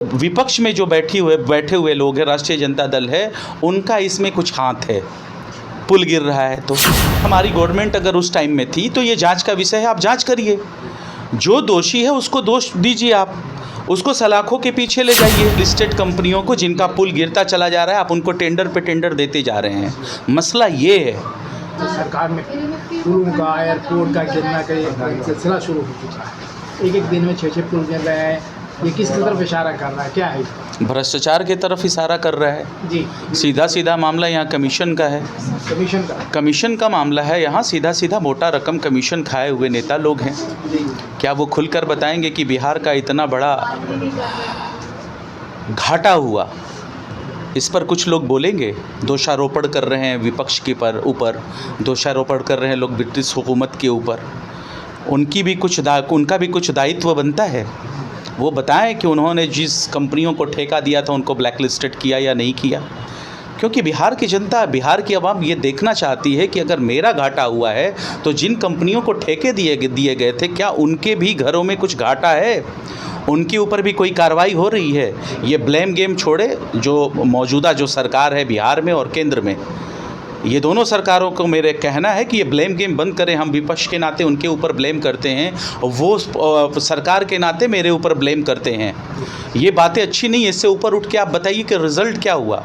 विपक्ष में जो बैठे हुए लोग हैं, राष्ट्रीय जनता दल है, उनका इसमें कुछ हाथ है। पुल गिर रहा है तो हमारी गवर्नमेंट अगर उस टाइम में थी तो ये जांच का विषय है, आप जांच करिए। जो दोषी है उसको दोष दीजिए, आप उसको सलाखों के पीछे ले जाइए। लिस्टेड कंपनियों को जिनका पुल गिरता चला जा रहा है, आप उनको टेंडर पे टेंडर देते जा रहे हैं। मसला ये है तो सरकार में पुलों का, एयरपोर्ट का गिरना का एक सिलसिला शुरू हो चुका है। एक दिन में 6 पुल गिर रहे हैं। ये किस तरफ इशारा कर रहा है, क्या है? भ्रष्टाचार की तरफ इशारा कर रहा है जी। सीधा मामला यहाँ कमीशन का है। कमीशन का मामला है यहाँ। सीधा मोटा रकम कमीशन खाए हुए नेता लोग हैं। क्या वो खुलकर बताएंगे कि बिहार का इतना बड़ा घाटा हुआ, इस पर कुछ लोग बोलेंगे? दोषारोपण कर रहे हैं विपक्ष के ऊपर, दोषारोपण कर रहे हैं लोग ब्रिटिश हुकूमत के ऊपर। उनका भी कुछ दायित्व बनता है। वो बताएं कि उन्होंने जिस कंपनियों को ठेका दिया था उनको ब्लैक लिस्टेड किया या नहीं किया। क्योंकि बिहार की जनता, बिहार की आवाम ये देखना चाहती है कि अगर मेरा घाटा हुआ है तो जिन कंपनियों को ठेके दिए गए थे, क्या उनके भी घरों में कुछ घाटा है? उनके ऊपर भी कोई कार्रवाई हो रही है? ये ब्लेम गेम छोड़े। जो मौजूदा जो सरकार है बिहार में और केंद्र में, ये दोनों सरकारों को मेरे कहना है कि ये ब्लेम गेम बंद करें। हम विपक्ष के नाते उनके ऊपर ब्लेम करते हैं, वो सरकार के नाते मेरे ऊपर ब्लेम करते हैं। ये बातें अच्छी नहीं है। इससे ऊपर उठ के आप बताइए कि रिज़ल्ट क्या हुआ।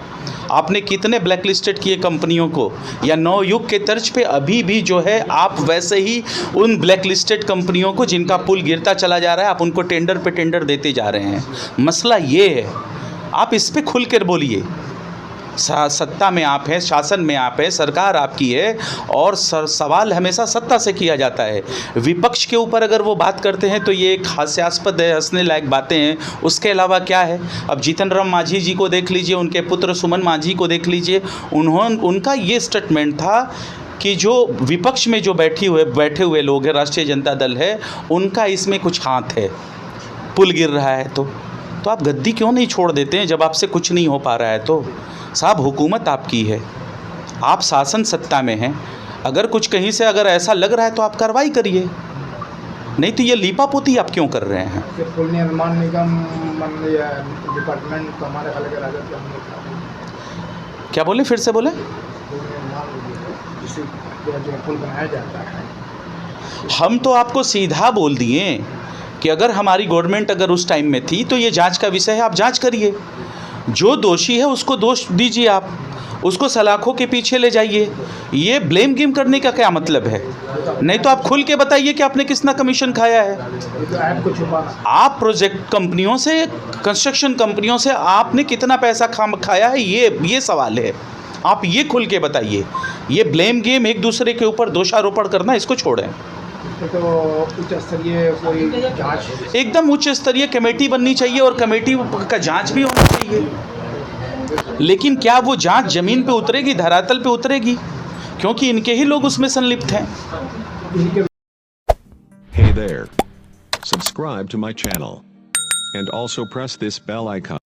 आपने कितने ब्लैक लिस्टेड किए कंपनियों को? या नवयुग के तर्ज पे अभी भी जो है आप वैसे ही उन ब्लैक लिस्टेड कंपनियों को जिनका पुल गिरता चला जा रहा है, आप उनको टेंडर पे टेंडर देते जा रहे हैं। मसला ये है, आप इस पे खुल कर बोलिए। सत्ता में आप हैं, शासन में आप हैं, सरकार आपकी है और सवाल हमेशा सत्ता से किया जाता है। विपक्ष के ऊपर अगर वो बात करते हैं तो ये एक हास्यास्पद है, हंसने लायक बातें हैं। उसके अलावा क्या है? अब जीतन राम मांझी जी को देख लीजिए, उनके पुत्र सुमन मांझी को देख लीजिए। उनका ये स्टेटमेंट था कि जो विपक्ष में जो बैठे हुए लोग हैं, राष्ट्रीय जनता दल है, उनका इसमें कुछ हाथ है। पुल गिर रहा है तो आप गद्दी क्यों नहीं छोड़ देते हैं जब आपसे कुछ नहीं हो पा रहा है तो? साहब, हुकूमत आपकी है, आप शासन सत्ता में हैं। अगर कुछ कहीं से अगर ऐसा लग रहा है तो आप कार्रवाई करिए, नहीं तो ये लीपापोती आप क्यों कर रहे हैं? पुल निर्माण निगम डिपार्टमेंट तो हमारे क्या बोले? फिर से बोले। पुल बनाया जाता है, हम तो आपको सीधा बोल दिए कि अगर हमारी गवर्नमेंट अगर उस टाइम में थी तो ये जांच का विषय है, आप जांच करिए। जो दोषी है उसको दोष दीजिए, आप उसको सलाखों के पीछे ले जाइए। ये ब्लेम गेम करने का क्या मतलब है? नहीं तो आप खुल के बताइए कि आपने कितना कमीशन खाया है। आप प्रोजेक्ट कंपनियों से, कंस्ट्रक्शन कंपनियों से आपने कितना पैसा खाया है, ये सवाल है। आप ये खुल के बताइए। ये ब्लेम गेम, एक दूसरे के ऊपर दोषारोपण करना, इसको छोड़ें। तो उच्च स्तरीय कोई जांच, एकदम उच्च स्तरीय कमेटी बननी चाहिए और कमेटी का जांच भी होना चाहिए। लेकिन क्या वो जांच जमीन पे उतरेगी, धरातल पे उतरेगी? क्योंकि इनके ही लोग उसमें संलिप्त हैं। Hey there. Subscribe to my channel and also press this bell icon.